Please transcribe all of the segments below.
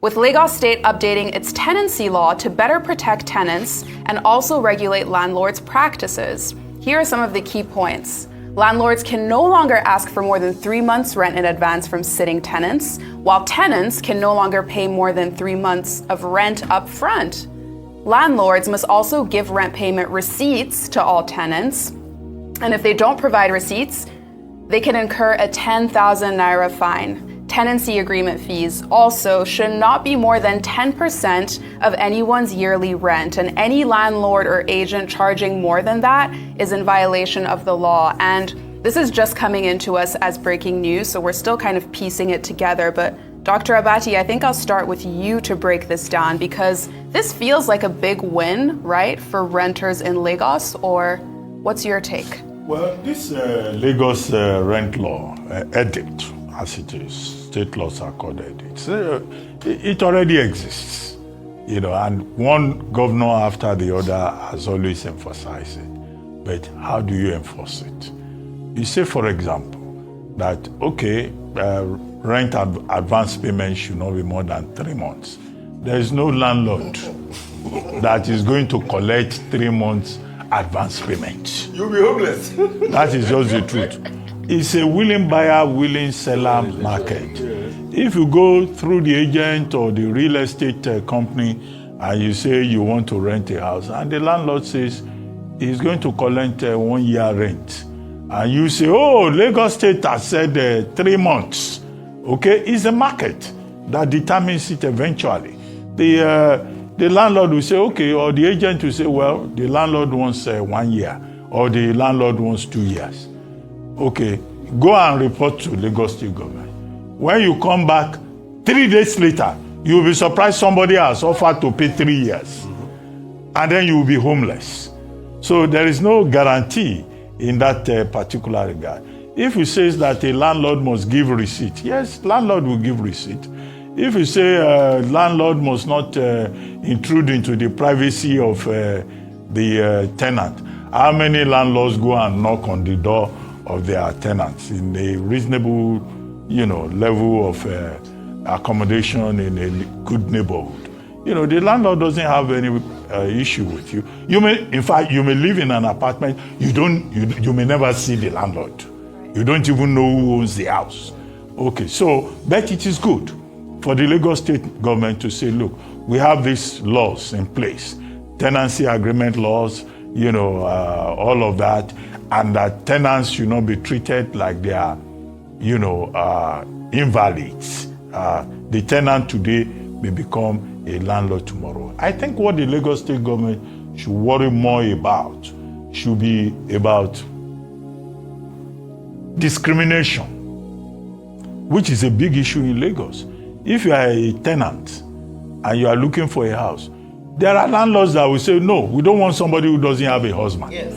with Lagos State updating its tenancy law to better protect tenants and also regulate landlords' practices. Here are some of the key points. Landlords can no longer ask for more than 3 months' rent in advance from sitting tenants, while tenants can no longer pay more than 3 months of rent up front. Landlords must also give rent payment receipts to all tenants, and if they don't provide receipts, they can incur a 10,000 naira fine. Tenancy agreement fees also should not be more than 10% of anyone's yearly rent, and any landlord or agent charging more than that is in violation of the law. And this is just coming into us as breaking news, so we're still kind of piecing it together. But Dr. Abati, I think I'll start with you to break this down, because this feels like a big win, right, for renters in Lagos, or what's your take? Well, this Lagos rent law edict, as it is, state laws are called edicts, it already exists, and one governor after the other has always emphasized it. But how do you enforce it? You say, for example, that, okay, rent advance payment should not be more than 3 months. There is no landlord that is going to collect 3 months advance payment. You'll be homeless. That is just the truth. It's a willing buyer, willing seller market. If you go through the agent or the real estate company and you say you want to rent a house, and the landlord says he's going to collect 1 year rent, and you say, oh, Lagos State has said 3 months, okay, it's a market that determines it eventually. The landlord will say, okay, or the agent will say, well, the landlord wants 1 year, or the landlord wants 2 years. Okay, go and report to Lagos State government. When you come back 3 days later, you'll be surprised somebody has offered to pay 3 years. And then you'll be homeless. So there is no guarantee in that particular regard. If it says that a landlord must give receipt, yes, landlord will give receipt. If you say landlord must not intrude into the privacy of the tenant, how many landlords go and knock on the door of their tenants in a reasonable, level of accommodation in a good neighborhood? The landlord doesn't have any issue with you. You may live in an apartment. You may never see the landlord. You don't even know who owns the house. Okay, so but it is good for the Lagos State government to say, look, we have these laws in place, tenancy agreement laws, all of that, and that tenants should not be treated like they are, invalids. The tenant today may become a landlord tomorrow. I think what the Lagos State government should worry more about should be about discrimination, which is a big issue in Lagos. If you are a tenant and you are looking for a house, there are landlords that will say, no, we don't want somebody who doesn't have a husband. Yes.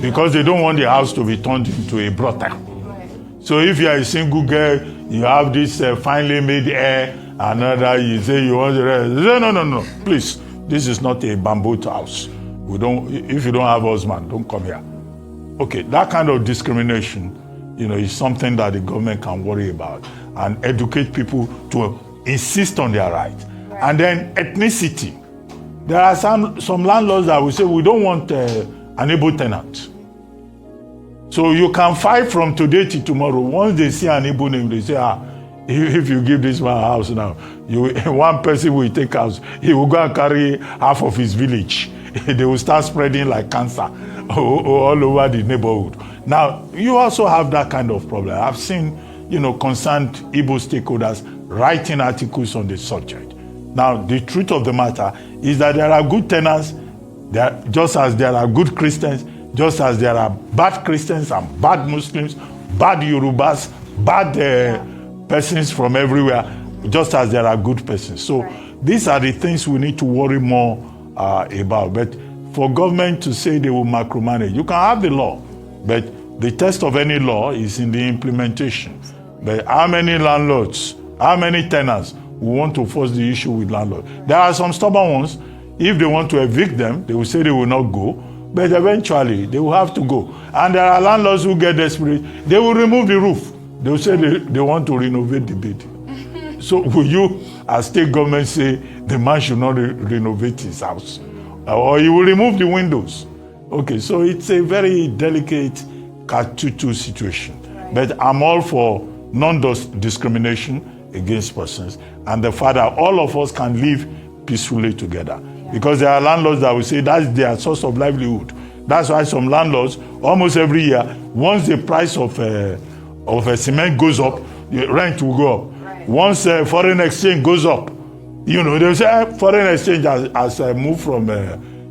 Because they don't want the house to be turned into a brothel. Right. So if you are a single girl, you have this finely made hair, another, you say you want the rest. Say, no, please, this is not a bamboo house. If you don't have a husband, don't come here. Okay, that kind of discrimination, is something that the government can worry about and educate people to insist on their rights. Right. And then ethnicity. There are some landlords that will say, we don't want an able tenant. So you can fight from today to tomorrow. Once they see an able name, they say, if you give this man a house now, one person will take house. He will go and carry half of his village. They will start spreading like cancer all over the neighborhood. Now, you also have that kind of problem. I've seen, concerned Igbo stakeholders writing articles on the subject. Now, the truth of the matter is that there are good tenants, just as there are good Christians, just as there are bad Christians and bad Muslims, bad Yorubas, bad persons from everywhere, just as there are good persons. So these are the things we need to worry more about. But for government to say they will macromanage, you can have the law, but the test of any law is in the implementation. But how many landlords, how many tenants who want to force the issue with landlords? There are some stubborn ones. If they want to evict them, they will say they will not go, but eventually they will have to go. And there are landlords who get desperate. They will remove the roof. They will say they want to renovate the building. So will you as state government say the man should not renovate his house, or he will remove the windows. Okay, so it's a very delicate catch-22 situation. Right. But I'm all for non-discrimination against persons, and the father, all of us can live peacefully together. Yeah. Because there are landlords that will say that's their source of livelihood. That's why some landlords, almost every year, once the price of cement goes up, the rent will go up. Right. Once foreign exchange goes up, they say foreign exchange has moved from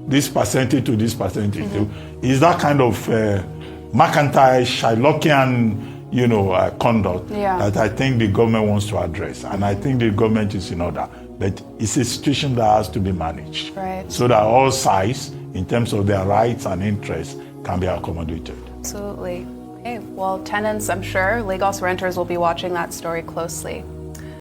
this percentage to this percentage. Mm-hmm. Is that kind of mercantile, Shylockian, conduct that I think the government wants to address. And I think the government is in order. But it's a situation that has to be managed. Right. So that all sides, in terms of their rights and interests, can be accommodated. Absolutely. Okay, well, tenants, I'm sure, Lagos renters will be watching that story closely.